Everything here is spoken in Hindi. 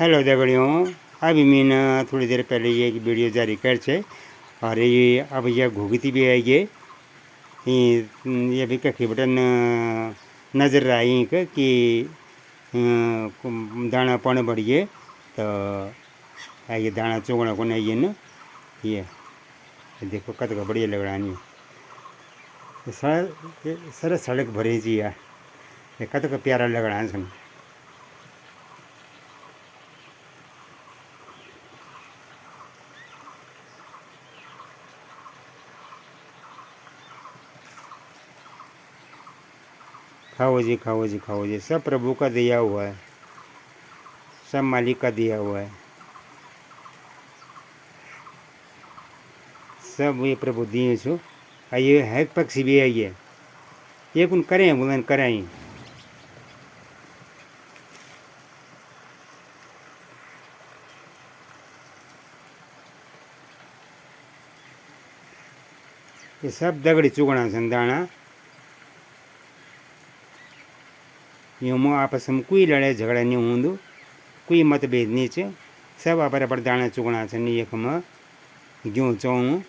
हेलो दगड़ियों। अभी मैंने थोड़ी देर पहले ये एक वीडियो जारी कर छे और ये अब ये घुगती भी आई ये भी कखी बटन नजर आई कि दाना पण बढ़िए तो ये दाना चुगना को नहीं न ये देखो कत का बढ़िया लग रहा है सर सड़क भरी जी है कत का प्यारा लग रहा है। खाओ जी खाओ जी खाओ जी, सब प्रभु का दिया हुआ है, सब मालिक का दिया हुआ है, सब ये प्रभु दिए छो। ये है पक्षी भी है ये कुन करें बुलन कराई ये सब दगड़ी चुगना संदाना यूँ आपस में कोई लड़ाई झगड़ा नहीं होंदु, कोई मतभेद नहीं छे, सब अपन अपन दाना चुगना छन एक में गेहूँ चौं